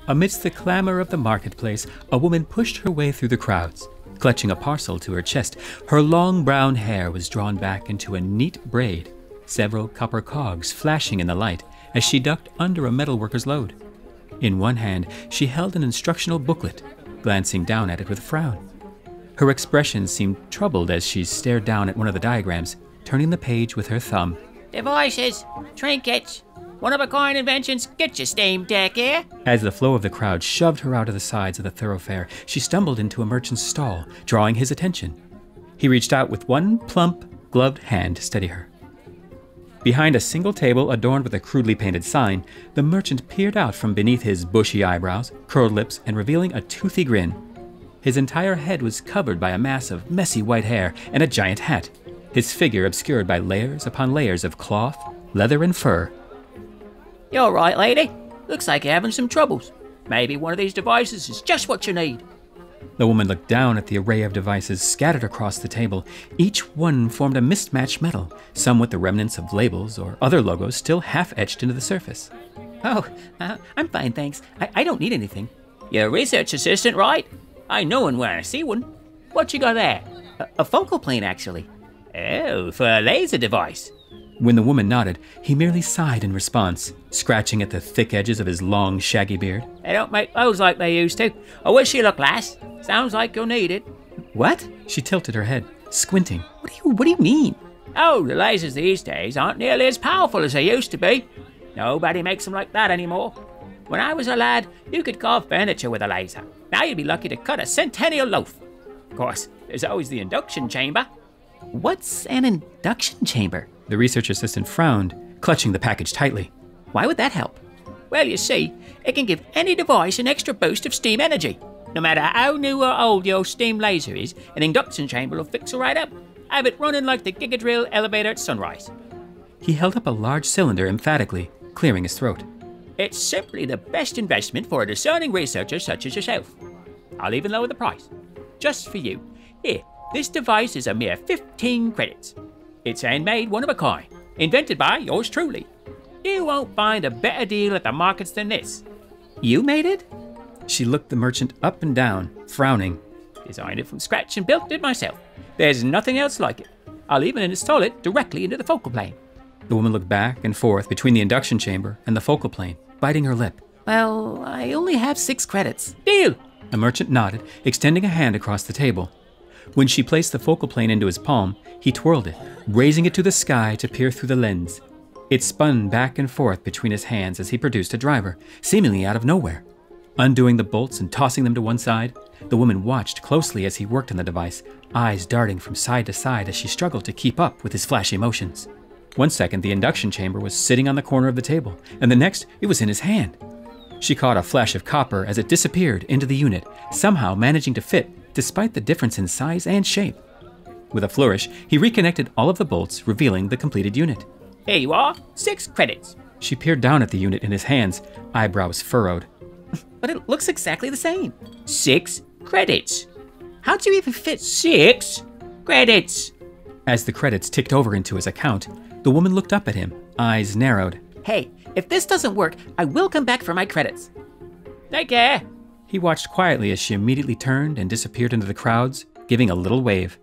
Amidst the clamor of the marketplace, a woman pushed her way through the crowds. Clutching a parcel to her chest, her long brown hair was drawn back into a neat braid, several copper cogs flashing in the light as she ducked under a metalworker's load. In one hand, she held an instructional booklet, glancing down at it with a frown. Her expression seemed troubled as she stared down at one of the diagrams, turning the page with her thumb. Devices, trinkets, one-of-a-kind inventions, get your steam deck here. As the flow of the crowd shoved her out of the sides of the thoroughfare, she stumbled into a merchant's stall, drawing his attention. He reached out with one plump, gloved hand to steady her. Behind a single table adorned with a crudely painted sign, the merchant peered out from beneath his bushy eyebrows, curled lips, and revealing a toothy grin. His entire head was covered by a mass of messy white hair and a giant hat, his figure obscured by layers upon layers of cloth, leather, and fur. You all right, lady? Looks like you're having some troubles. Maybe one of these devices is just what you need. The woman looked down at the array of devices scattered across the table. Each one formed a mismatched metal, some with the remnants of labels or other logos still half-etched into the surface. Oh, I'm fine, thanks. I don't need anything. You're a research assistant, right? I know one when I see one. What you got there? A focal plane, actually. Oh, for a laser device. When the woman nodded, he merely sighed in response, scratching at the thick edges of his long, shaggy beard. They don't make those like they used to. I wish you luck, lass. Sounds like you'll need it. What? She tilted her head, squinting. What do you mean? Oh, the lasers these days aren't nearly as powerful as they used to be. Nobody makes them like that anymore. When I was a lad, you could carve furniture with a laser. Now you'd be lucky to cut a centennial loaf. Of course, there's always the induction chamber. What's an induction chamber? The research assistant frowned, clutching the package tightly. Why would that help? Well, you see, it can give any device an extra boost of steam energy. No matter how new or old your steam laser is, an induction chamber will fix it right up. Have it running like the Gigadrill elevator at sunrise. He held up a large cylinder emphatically, clearing his throat. It's simply the best investment for a discerning researcher such as yourself. I'll even lower the price. Just for you. Here, this device is a mere 15 credits. It's handmade, one of a kind, invented by yours truly. You won't find a better deal at the markets than this. You made it? She looked the merchant up and down, frowning. Designed it from scratch and built it myself. There's nothing else like it. I'll even install it directly into the focal plane. The woman looked back and forth between the induction chamber and the focal plane, biting her lip. Well, I only have 6 credits. Deal! The merchant nodded, extending a hand across the table. When she placed the focal plane into his palm, he twirled it, raising it to the sky to peer through the lens. It spun back and forth between his hands as he produced a driver, seemingly out of nowhere. Undoing the bolts and tossing them to one side, the woman watched closely as he worked on the device, eyes darting from side to side as she struggled to keep up with his flashy motions. One second, the induction chamber was sitting on the corner of the table, and the next, it was in his hand. She caught a flash of copper as it disappeared into the unit, somehow managing to fit despite the difference in size and shape. With a flourish, he reconnected all of the bolts, revealing the completed unit. Here you are, 6 credits. She peered down at the unit in his hands, eyebrows furrowed. But it looks exactly the same. 6 credits. How'd you even fit 6 credits? As the credits ticked over into his account, the woman looked up at him, eyes narrowed. Hey, if this doesn't work, I will come back for my credits. Take care. He watched quietly as she immediately turned and disappeared into the crowds, giving a little wave.